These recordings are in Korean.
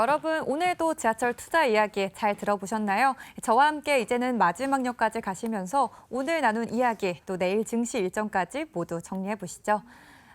여러분, 오늘도 지하철 투자 이야기 잘 들어보셨나요? 저와 함께 이제는 마지막 역까지 가시면서 오늘 나눈 이야기, 또 내일 증시 일정까지 모두 정리해 보시죠.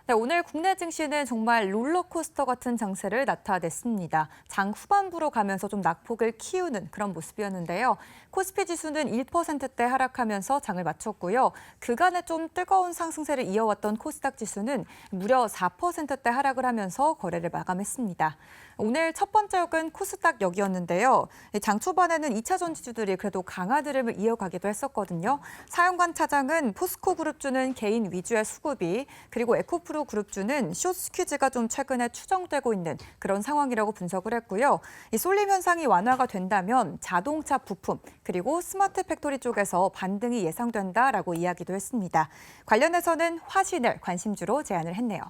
네, 오늘 국내 증시는 정말 롤러코스터 같은 장세를 나타냈습니다. 장 후반부로 가면서 좀 낙폭을 키우는 그런 모습이었는데요. 코스피 지수는 1%대 하락하면서 장을 마쳤고요. 그간의 좀 뜨거운 상승세를 이어왔던 코스닥 지수는 무려 4%대 하락을 하면서 거래를 마감했습니다. 오늘 첫 번째 역은 코스닥역이었는데요. 장 초반에는 2차전 지주들이 그래도 강한 흐름을 이어가기도 했었거든요. 사연관 차장은 포스코그룹주는 개인 위주의 수급이, 그리고 에코프로 그룹주는 숏스퀴즈가 좀 최근에 추정되고 있는 그런 상황이라고 분석을 했고요. 이 쏠림 현상이 완화가 된다면 자동차 부품, 그리고 스마트 팩토리 쪽에서 반등이 예상된다라고 이야기도 했습니다. 관련해서는 화신을 관심주로 제안을 했네요.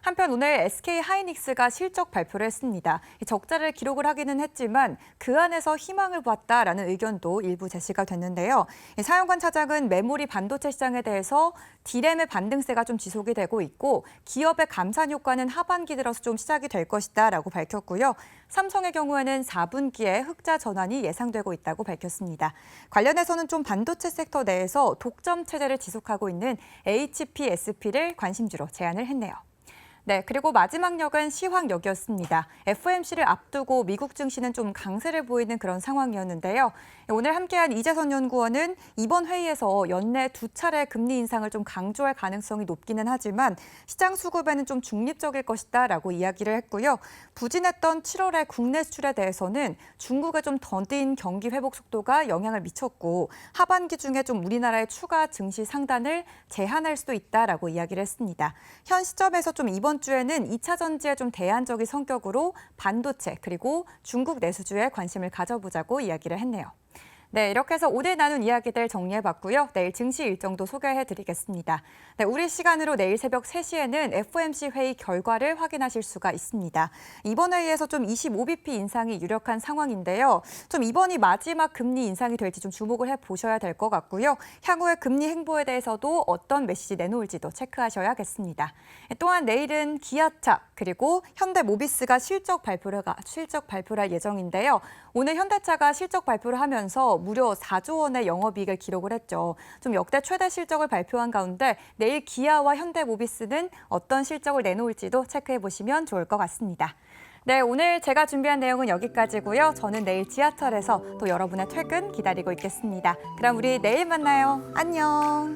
한편 오늘 SK하이닉스가 실적 발표를 했습니다. 적자를 기록을 하기는 했지만 그 안에서 희망을 봤다라는 의견도 일부 제시가 됐는데요. 사연관 차장은 메모리 반도체 시장에 대해서 D램의 반등세가 좀 지속이 되고 있고 기업의 감산 효과는 하반기 들어서 좀 시작이 될 것이다라고 밝혔고요. 삼성의 경우에는 4분기에 흑자 전환이 예상되고 있다고 밝혔습니다. 관련해서는 좀 반도체 섹터 내에서 독점 체제를 지속하고 있는 HPSP를 관심주로 제안을 했네요. 네, 그리고 마지막 역은 시황역이었습니다. FOMC를 앞두고 미국 증시는 좀 강세를 보이는 그런 상황이었는데요. 오늘 함께한 이재선 연구원은 이번 회의에서 연내 2차례 금리 인상을 좀 강조할 가능성이 높기는 하지만 시장 수급에는 좀 중립적일 것이다라고 이야기를 했고요. 부진했던 7월의 국내 수출에 대해서는 중국의 좀 더딘 경기 회복 속도가 영향을 미쳤고 하반기 중에 좀 우리나라의 추가 증시 상단을 제한할 수도 있다라고 이야기를 했습니다. 현 시점에서 좀 이번 주에는 2차 전지의 좀 대안적인 성격으로 반도체 그리고 중국 내수주에 관심을 가져보자고 이야기를 했네요. 네, 이렇게 해서 오늘 나눈 이야기들 정리해봤고요. 내일 증시 일정도 소개해드리겠습니다. 네, 우리 시간으로 내일 새벽 3시에는 FOMC 회의 결과를 확인하실 수가 있습니다. 이번 회의에서 좀 25bp 인상이 유력한 상황인데요. 좀 이번이 마지막 금리 인상이 될지 좀 주목을 해보셔야 될 것 같고요. 향후의 금리 행보에 대해서도 어떤 메시지 내놓을지도 체크하셔야겠습니다. 또한 내일은 기아차 그리고 현대모비스가 실적 발표를 할 예정인데요. 오늘 현대차가 실적 발표를 하면서 무려 4조 원의 영업이익을 기록을 했죠. 좀 역대 최대 실적을 발표한 가운데 내일 기아와 현대모비스는 어떤 실적을 내놓을지도 체크해 보시면 좋을 것 같습니다. 네, 오늘 제가 준비한 내용은 여기까지고요. 저는 내일 지하철에서 또 여러분의 퇴근 기다리고 있겠습니다. 그럼 우리 내일 만나요. 안녕.